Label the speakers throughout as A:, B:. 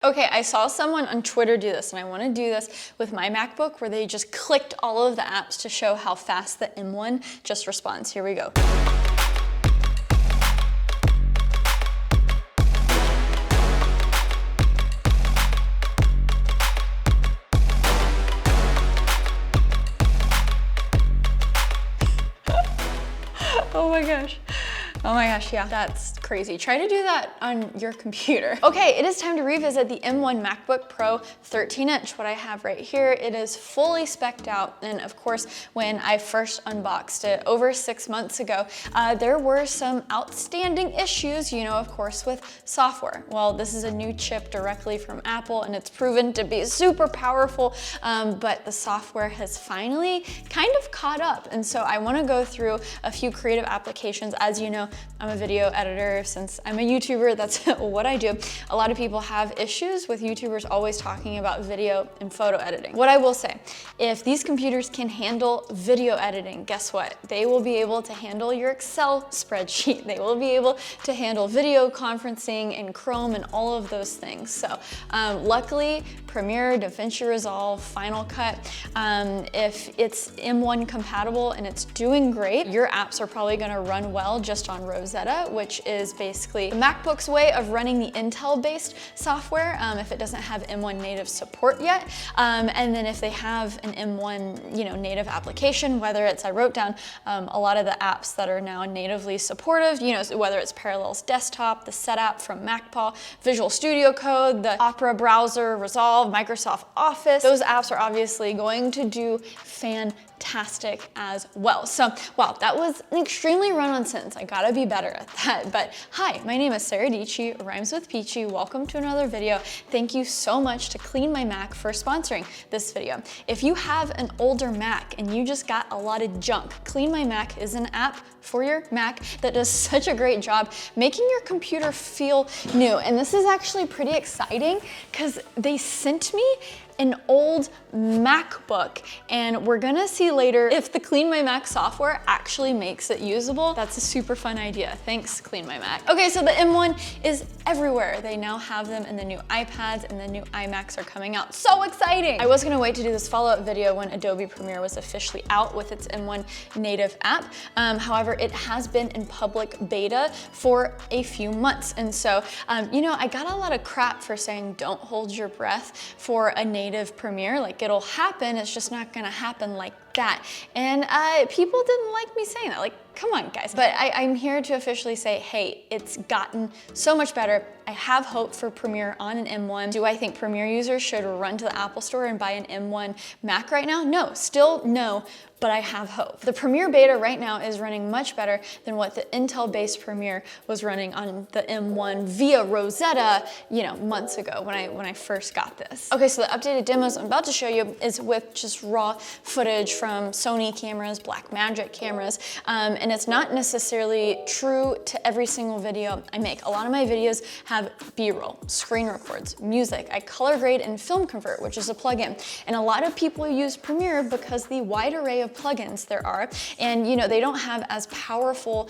A: Okay, I saw someone on Twitter do this, and I want to do this with my MacBook, where they just clicked all of the apps to show how fast the M1 just responds. Here we go. Oh my gosh. Oh my gosh, yeah, that's crazy. Try to do that on your computer. Okay, it is time to revisit the M1 MacBook Pro 13-inch. What I have right here, it is fully spec'd out. And of course, when I first unboxed it over 6 months ago, there were some outstanding issues, you know, of course, with software. Well, this is a new chip directly from Apple, and it's proven to be super powerful, but the software has finally kind of caught up. And so I wanna go through a few creative applications. As you know, I'm a video editor. Since I'm a YouTuber, that's what I do. A lot of people have issues with YouTubers always talking about video and photo editing. What I will say, if these computers can handle video editing, guess what? They will be able to handle your Excel spreadsheet. They will be able to handle video conferencing in Chrome and all of those things. So luckily, Premiere, DaVinci Resolve, Final Cut, if it's M1 compatible and it's doing great, your apps are probably gonna run well just on Rosetta, which is basically the MacBook's way of running the Intel-based software if it doesn't have M1 native support yet. And then if they have an M1 native application, whether it's, I wrote down a lot of the apps that are now natively supportive, whether it's Parallels Desktop, the Setup from MacPaw, Visual Studio Code, the Opera browser, Resolve, Microsoft Office, those apps are obviously going to do fantastic as well. So, wow, that was an extremely run-on sentence. I gotta be better at that. But hi, my name is Sara Dietschy, rhymes with Peachy. Welcome to another video. Thank you so much to Clean My Mac for sponsoring this video. If you have an older Mac and you just got a lot of junk, Clean My Mac is an app for your Mac that does such a great job making your computer feel new. And this is actually pretty exciting because they sent me an old MacBook, and we're gonna see later if the Clean My Mac software actually makes it usable. That's a super fun idea. Thanks, Clean My Mac. Okay, so the M1 is everywhere. They now have them in the new iPads, and the new iMacs are coming out. So exciting! I was gonna wait to do this follow-up video when Adobe Premiere was officially out with its M1 native app. However, it has been in public beta for a few months. And so, I got a lot of crap for saying don't hold your breath for a native Premiere. Like, it'll happen, it's just not gonna happen like that. And people didn't like me saying that. Like, come on, guys. But I'm here to officially say, hey, it's gotten so much better. I have hope for Premiere on an M1. Do I think Premiere users should run to the Apple Store and buy an M1 Mac right now? No, still no, but I have hope. The Premiere beta right now is running much better than what the Intel-based Premiere was running on the M1 via Rosetta, months ago when I first got this. Okay, so the updated demos I'm about to show you is with just raw footage from Sony cameras, Blackmagic cameras, and it's not necessarily true to every single video I make. A lot of my videos have B-roll, screen records, music. I color grade and film convert, which is a plugin. And a lot of people use Premiere because the wide array of plugins there are, and they don't have as powerful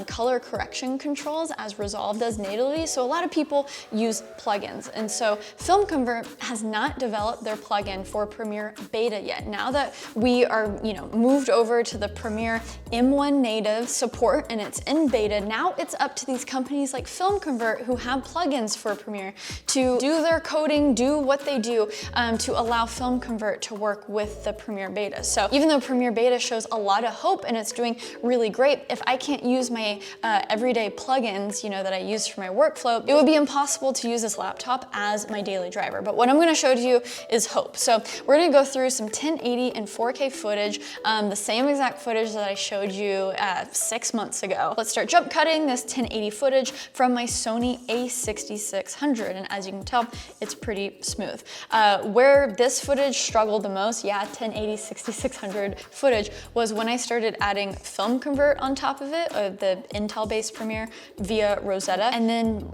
A: color correction controls as Resolve does natively, so a lot of people use plugins. And so Film Convert has not developed their plugin for Premiere beta yet. Now that we are moved over to the Premiere M1 native support and it's in beta, now it's up to these companies like Film Convert who have plugins for Premiere to do their coding, do what they do to allow Film Convert to work with the Premiere beta. So even though Premiere beta shows a lot of hope and it's doing really great, if I can't use my everyday plugins that I use for my workflow, it would be impossible to use this laptop as my daily driver. But what I'm gonna show you is hope. So we're gonna go through some 1080 and 4K footage, the same exact footage that I showed you 6 months ago. Let's start jump cutting this 1080 footage from my Sony A6600, and as you can tell, it's pretty smooth. Where this footage struggled the most, 1080 6600 footage, was when I started adding Film Convert on top of it, the Intel-based Premiere via Rosetta, and then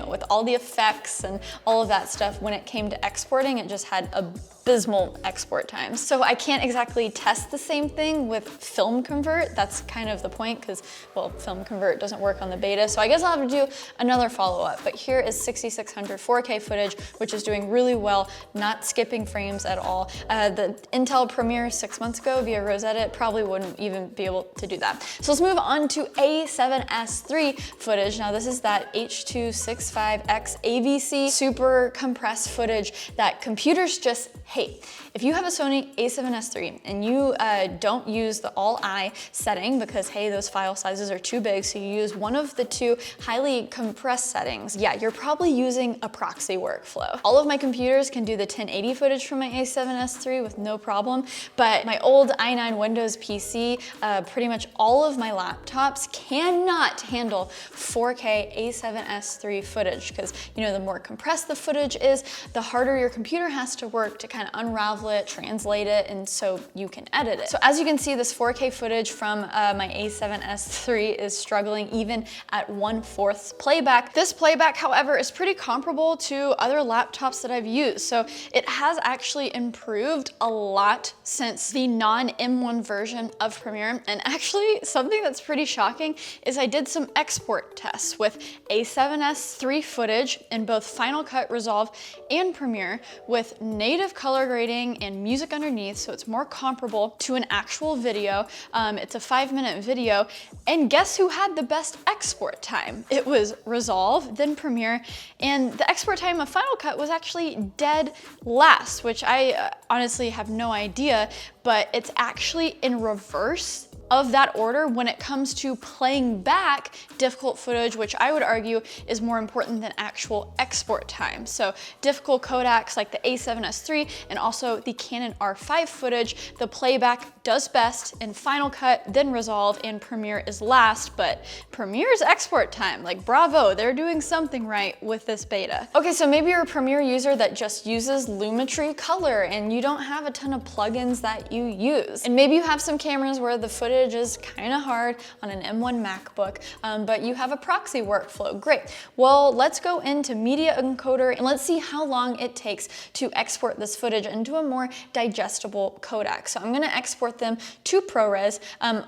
A: with all the effects and all of that stuff, when it came to exporting, it just had a abysmal export times. So I can't exactly test the same thing with Film Convert. That's kind of the point because, well, Film Convert doesn't work on the beta. So I guess I'll have to do another follow-up. But here is 6600 4K footage, which is doing really well, not skipping frames at all. The Intel Premiere 6 months ago via Rosetta probably wouldn't even be able to do that. So let's move on to A7S3 footage. Now this is that H.265X AVC super compressed footage that computers just hate. If you have a Sony A7S III and you don't use the all-I setting because, hey, those file sizes are too big, so you use one of the two highly compressed settings, yeah, you're probably using a proxy workflow. All of my computers can do the 1080 footage from my A7S III with no problem, but my old i9 Windows PC, pretty much all of my laptops cannot handle 4K A7S III footage because, you know, the more compressed the footage is, the harder your computer has to work to kind of unravel it, translate it, and so you can edit it. So as you can see, this 4K footage from my A7S III is struggling even at 1/4 playback. This playback, however, is pretty comparable to other laptops that I've used. So it has actually improved a lot since the non-M1 version of Premiere. And actually, something that's pretty shocking is I did some export tests with A7S III footage in both Final Cut, Resolve, and Premiere with native color grading and music underneath, so it's more comparable to an actual video. It's a 5-minute video, and guess who had the best export time? It was Resolve, then Premiere, and the export time of Final Cut was actually dead last, which I honestly have no idea, but it's actually in reverse of that order when it comes to playing back difficult footage, which I would argue is more important than actual export time. So difficult codecs like the A7S III and also the Canon R5 footage, the playback does best in Final Cut, then Resolve, and Premiere is last, but Premiere's export time, like bravo, they're doing something right with this beta. Okay, so maybe you're a Premiere user that just uses Lumetri color and you don't have a ton of plugins that you use. And maybe you have some cameras where the footage is kind of hard on an M1 MacBook, but you have a proxy workflow. Great. Well, let's go into Media Encoder and let's see how long it takes to export this footage into a more digestible codec. So I'm going to export them to ProRes.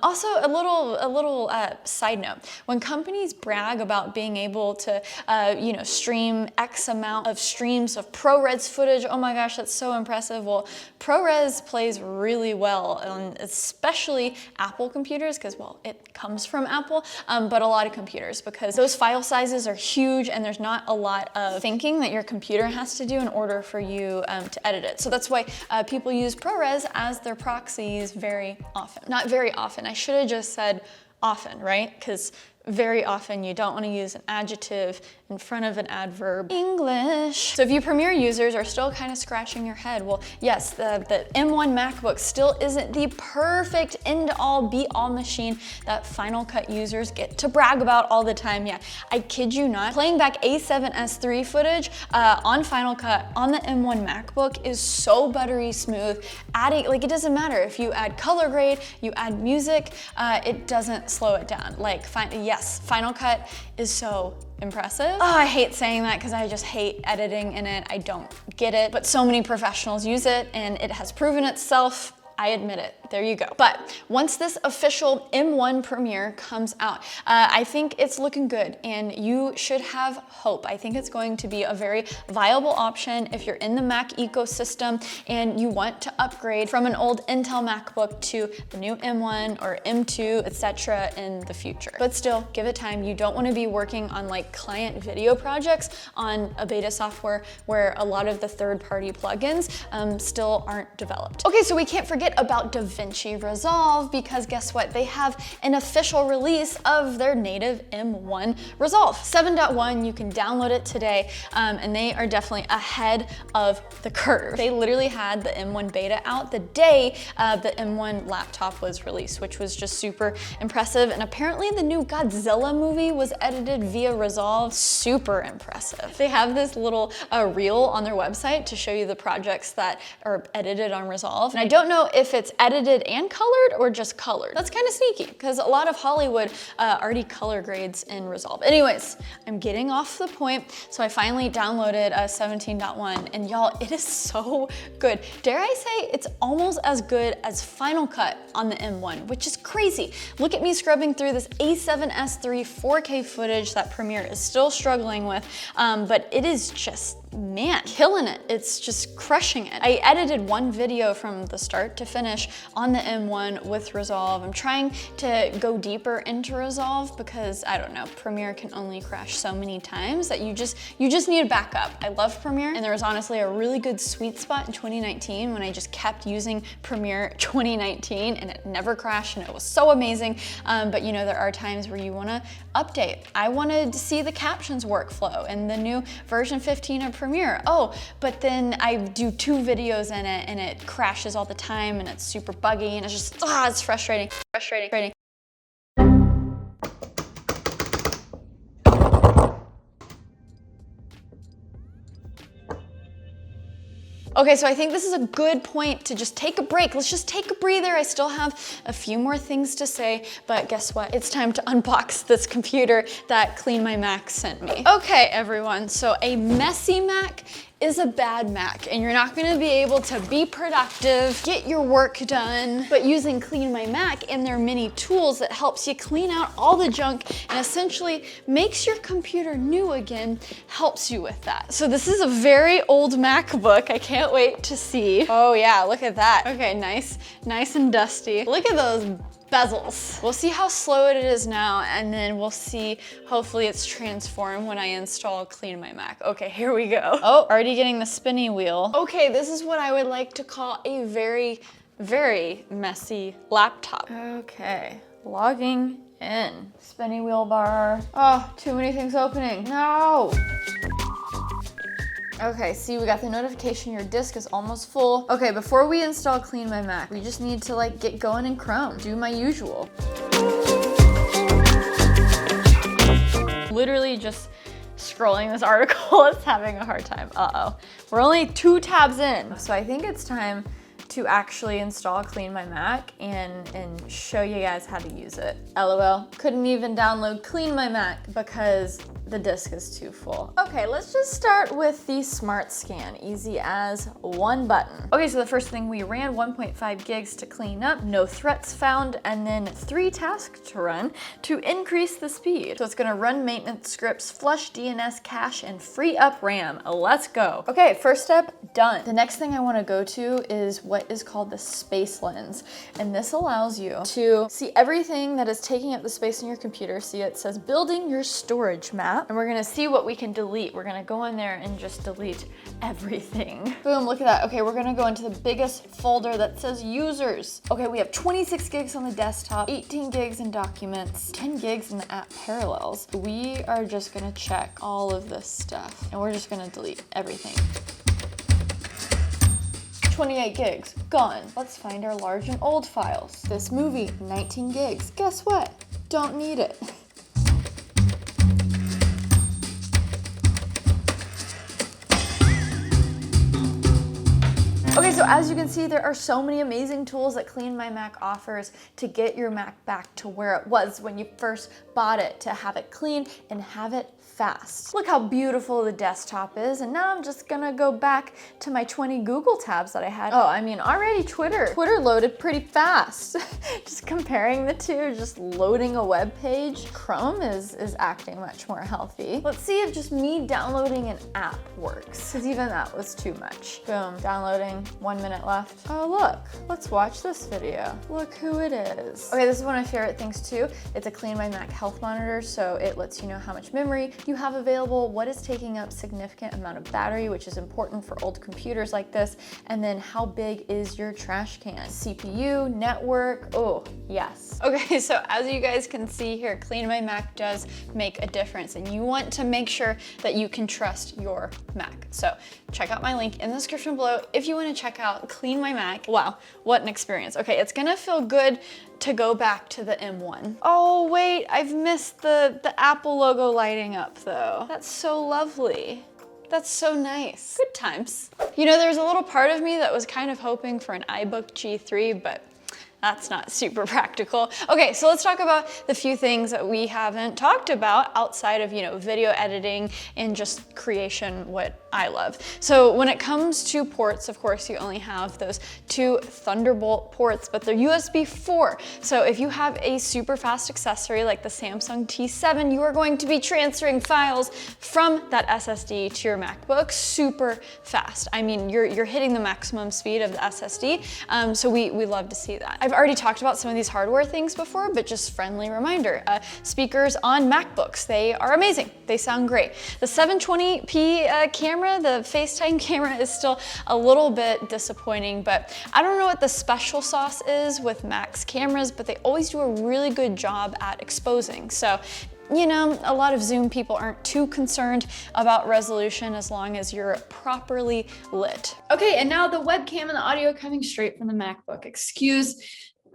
A: Also, a little side note: when companies brag about being able to, you know, stream X amount of streams of ProRes footage, oh my gosh, that's so impressive. Well, ProRes plays really well on especially Apple computers because, well, it comes from Apple, but a lot of computers because those file sizes are huge and there's not a lot of thinking that your computer has to do in order for you to edit it. So that's why people use ProRes as their proxies very often. Not very often, I should have just said often, right? Because very often you don't want to use an adjective in front of an adverb. English. So if you Premiere users are still kind of scratching your head, well, yes, the M1 MacBook still isn't the perfect end-all be-all machine that Final Cut users get to brag about all the time. Yeah, I kid you not. Playing back A7S III footage on Final Cut on the M1 MacBook is so buttery smooth. Adding, like, it doesn't matter if you add color grade, you add music, it doesn't slow it down. Like, yes, Final Cut is so impressive. Oh, I hate saying that because I just hate editing in it. I don't get it, but so many professionals use it and it has proven itself. I admit it, there you go. But once this official M1 Premiere comes out, I think it's looking good and you should have hope. I think it's going to be a very viable option if you're in the Mac ecosystem and you want to upgrade from an old Intel MacBook to the new M1 or M2, etc. in the future. But still, give it time. You don't want to be working on like client video projects on a beta software where a lot of the third-party plugins still aren't developed. Okay, so we can't forget about DaVinci Resolve because guess what? They have an official release of their native M1 Resolve. 7.1, you can download it today, and they are definitely ahead of the curve. They literally had the M1 beta out the day the M1 laptop was released, which was just super impressive. And apparently the new Godzilla movie was edited via Resolve. Super impressive. They have this little reel on their website to show you the projects that are edited on Resolve. And I don't know if it's edited edited and colored or just colored. That's kind of sneaky because a lot of Hollywood already color grades in Resolve. Anyways, I'm getting off the point. So I finally downloaded 17.1 and y'all, it is so good. Dare I say it's almost as good as Final Cut on the M1, which is crazy. Look at me scrubbing through this A7S III 4K footage that Premiere is still struggling with, but it is just, man, killing it. It's just crushing it. I edited one video from the start to finish on the M1 with Resolve. I'm trying to go deeper into Resolve because, I don't know, Premiere can only crash so many times that you just need a backup. I love Premiere, and there was honestly a really good sweet spot in 2019 when I just kept using Premiere 2019 and it never crashed and it was so amazing. But you know, there are times where you wanna update. I wanted to see the captions workflow and the new version 15 of Premiere. Oh, but then I do 2 videos in it and it crashes all the time and it's super buggy and it's just, it's frustrating. Okay, so I think this is a good point to just take a break. Let's just take a breather. I still have a few more things to say, but guess what? It's time to unbox this computer that Clean My Mac sent me. Okay, everyone, so a messy Mac is a bad Mac, and you're not gonna be able to be productive, get your work done, but using Clean My Mac and their many tools that helps you clean out all the junk and essentially makes your computer new again, helps you with that. So this is a very old MacBook. I can't wait to see. Oh yeah, look at that. Okay, nice and dusty. Look at those bezels. We'll see how slow it is now, and then we'll see, hopefully it's transformed when I install Clean My Mac. Okay, here we go. Oh, already getting the spinny wheel. Okay, this is what I would like to call a very, very messy laptop. Okay, logging in. Spinny wheel bar. Oh, too many things opening. No. Okay, see, we got the notification your disk is almost full. Okay, before we install Clean My Mac, we just need to like get going in Chrome. Do my usual. Literally just scrolling this article, it's having a hard time. Uh-oh. We're only 2 tabs in. So I think it's time to actually install Clean My Mac and show you guys how to use it. LOL, couldn't even download Clean My Mac because the disk is too full. Okay, let's just start with the Smart Scan, easy as 1 button. Okay, so the first thing we ran 1.5 gigs to clean up, no threats found, and then 3 tasks to run to increase the speed. So it's gonna run maintenance scripts, flush DNS cache, and free up RAM. Let's go. Okay, first step, done. The next thing I wanna go to is what is called the space lens. And this allows you to see everything that is taking up the space in your computer. See, it says building your storage map. And we're gonna see what we can delete. We're gonna go in there and just delete everything. Boom, look at that. Okay, we're gonna go into the biggest folder that says users. Okay, we have 26 gigs on the desktop, 18 gigs in documents, 10 gigs in the app parallels. We are just gonna check all of this stuff and we're just gonna delete everything. 28 gigs, gone. Let's find our large and old files. This movie, 19 gigs. Guess what? Don't need it. Okay, so as you can see, there are so many amazing tools that Clean My Mac offers to get your Mac back to where it was when you first bought it, to have it clean and have it fast. Look how beautiful the desktop is, and now I'm just gonna go back to my 20 Google tabs that I had. Oh, I mean, already Twitter loaded pretty fast. Just comparing the two, just loading a web page. Chrome is acting much more healthy. Let's see if just me downloading an app works, because even that was too much. Boom, downloading, 1 minute left. Oh look, let's watch this video. Look who it is. Okay, this is one of my favorite things too. It's a Clean My Mac health monitor, so it lets you know how much memory you have available, what is taking up significant amount of battery, which is important for old computers like this, and then how big is your trash can. CPU, network, oh, yes. Okay, so as you guys can see here, Clean My Mac does make a difference, and you want to make sure that you can trust your Mac. So check out my link in the description below if you want to check out Clean My Mac. Wow, what an experience. Okay, it's gonna feel good to go back to the M1. Oh wait, I've missed the Apple logo lighting up though. That's so lovely. That's so nice. Good times. You know, there's a little part of me that was kind of hoping for an iBook G3, but that's not super practical. Okay, so let's talk about the few things that we haven't talked about outside of, you know, video editing and just creation, what I love. So when it comes to ports, of course, you only have those 2 Thunderbolt ports, but they're USB 4. So if you have a super fast accessory like the Samsung T7, you are going to be transferring files from that SSD to your MacBook super fast. I mean, you're hitting the maximum speed of the SSD, so we love to see that. I've already talked about some of these hardware things before, but just friendly reminder, speakers on MacBooks, they are amazing. They sound great. The 720p camera, the FaceTime camera is still a little bit disappointing, but I don't know what the special sauce is with Mac's cameras, but they always do a really good job at exposing. So, you know, a lot of Zoom people aren't too concerned about resolution as long as you're properly lit. Okay, and now the webcam and the audio coming straight from the MacBook. Excuse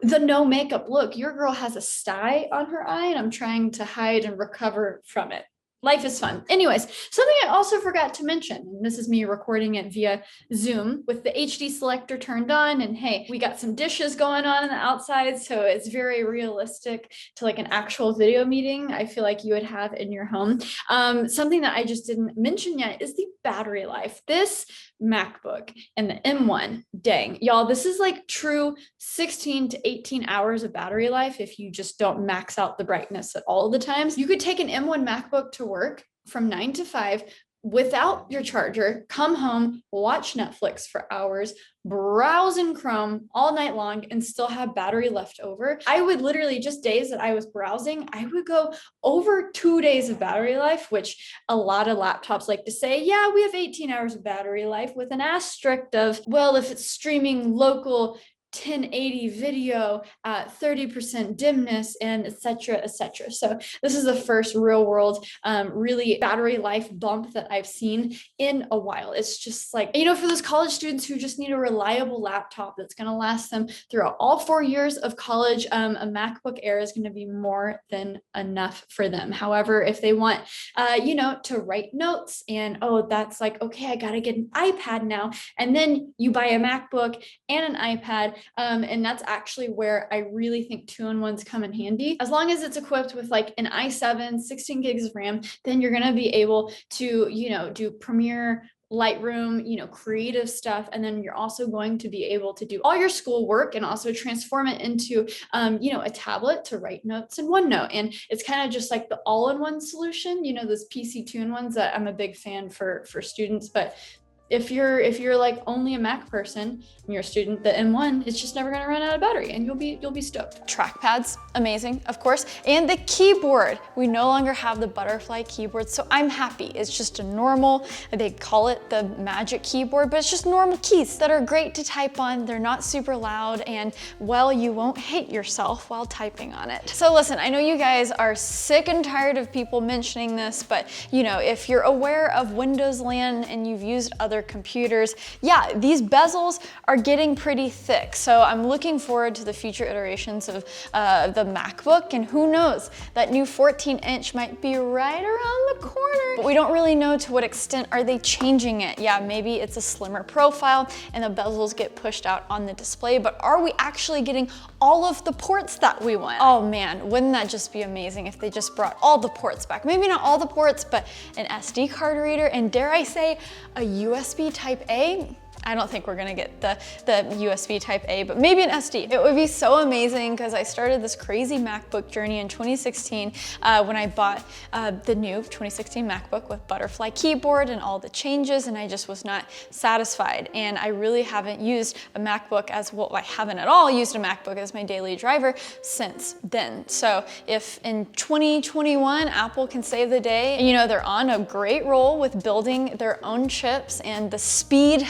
A: the no makeup look. Your girl has a sty on her eye and I'm trying to hide and recover from it. Life is fun. Anyways, something I also forgot to mention, and this is me recording it via Zoom with the HD selector turned on, and hey, we got some dishes going on the outside, so it's very realistic to like an actual video meeting I feel like you would have in your home. Something that I just didn't mention yet is the battery life. This MacBook and the M1, dang, y'all, this is like true 16 to 18 hours of battery life if you just don't max out the brightness at all the times. You could take an M1 MacBook to work from 9 to 5 without your charger, come home, watch Netflix for hours, browse in Chrome all night long and still have battery left over. I would literally, just days that I was browsing, I would go over 2 days of battery life, which a lot of laptops like to say, yeah, we have 18 hours of battery life, with an asterisk of, well, if it's streaming local 1080 video at 30% dimness and etc. etc. So this is the first real world really battery life bump that I've seen in a while. It's just like, you know, for those college students who just need a reliable laptop that's going to last them throughout all 4 years of college, a MacBook Air is going to be more than enough for them. However, if they want you know, to write notes and, oh, that's like, okay, I got to get an iPad now, and then you buy a MacBook and an iPad. And that's actually where I really think 2-in-1s come in handy. As long as it's equipped with like an i7, 16 gigs of RAM, then you're going to be able to, you know, do Premiere, Lightroom, you know, creative stuff. And then you're also going to be able to do all your school work and also transform it into, you know, a tablet to write notes in OneNote. And it's kind of just like the all-in-one solution, you know, those PC 2-in-1s that I'm a big fan for students. But if you're like only a Mac person and you're a student, the M1, it's just never gonna run out of battery and you'll be stoked. Trackpad's amazing, of course. And the keyboard, we no longer have the butterfly keyboard, so I'm happy. It's just a normal, they call it the magic keyboard, but it's just normal keys that are great to type on. They're not super loud and, well, you won't hate yourself while typing on it. So listen, I know you guys are sick and tired of people mentioning this, but you know, if you're aware of Windows land and you've used other computers, yeah, these bezels are getting pretty thick. So I'm looking forward to the future iterations of the MacBook, and who knows, that new 14-inch might be right around the corner. But we don't really know to what extent are they changing it. Yeah, maybe it's a slimmer profile and the bezels get pushed out on the display, but are we actually getting all of the ports that we want? Oh man, wouldn't that just be amazing if they just brought all the ports back? Maybe not all the ports, but an SD card reader, and dare I say, a USB Type A. I don't think we're gonna get the USB Type A, but maybe an SD. It would be so amazing because I started this crazy MacBook journey in 2016 when I bought the new 2016 MacBook with butterfly keyboard and all the changes, and I just was not satisfied. And I really haven't used a MacBook as, well, I haven't at all used a MacBook as my daily driver since then. So if in 2021 Apple can save the day, you know, they're on a great roll with building their own chips, and the speed,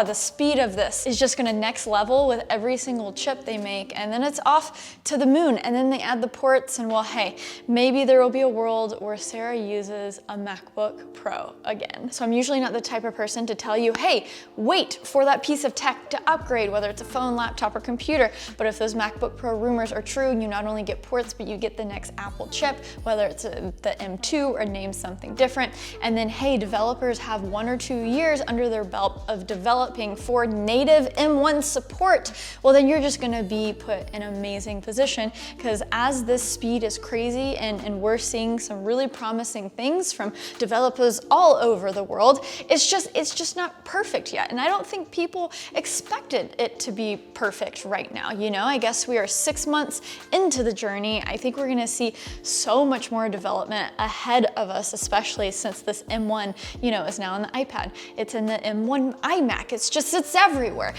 A: the speed of this is just gonna next level with every single chip they make, and then it's off to the moon, and then they add the ports, and well, hey, maybe there will be a world where Sarah uses a MacBook Pro again. So I'm usually not the type of person to tell you, hey, wait for that piece of tech to upgrade, whether it's a phone, laptop, or computer. But if those MacBook Pro rumors are true, you not only get ports, but you get the next Apple chip, whether it's the M2 or name something different. And then, hey, developers have 1 or 2 years under their belt of development developing for native M1 support, well then you're just gonna be put in an amazing position, because as this speed is crazy and we're seeing some really promising things from developers all over the world, it's just not perfect yet. And I don't think people expected it to be perfect right now, you know? I guess we are 6 months into the journey. I think we're gonna see so much more development ahead of us, especially since this M1, you know, is now on the iPad. It's in the M1 iMac. It's everywhere.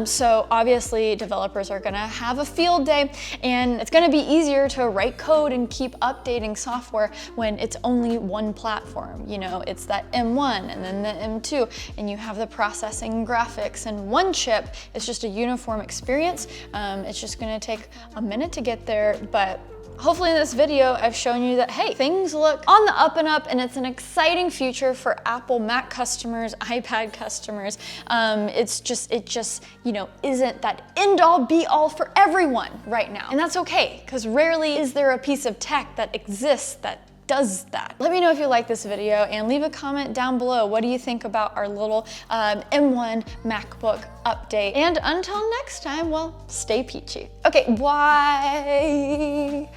A: So obviously developers are gonna have a field day, and it's gonna be easier to write code and keep updating software when it's only one platform. You know, it's that M1 and then the M2, and you have the processing graphics and one chip. It's just a uniform experience. It's just gonna take a minute to get there, but hopefully in this video, I've shown you that, hey, things look on the up and up, and it's an exciting future for Apple Mac customers, iPad customers. It just, you know, isn't that end all be all for everyone right now. And that's okay, because rarely is there a piece of tech that exists that does that. Let me know if you like this video and leave a comment down below. What do you think about our little M1 MacBook update? And until next time, well, stay peachy. Okay, bye.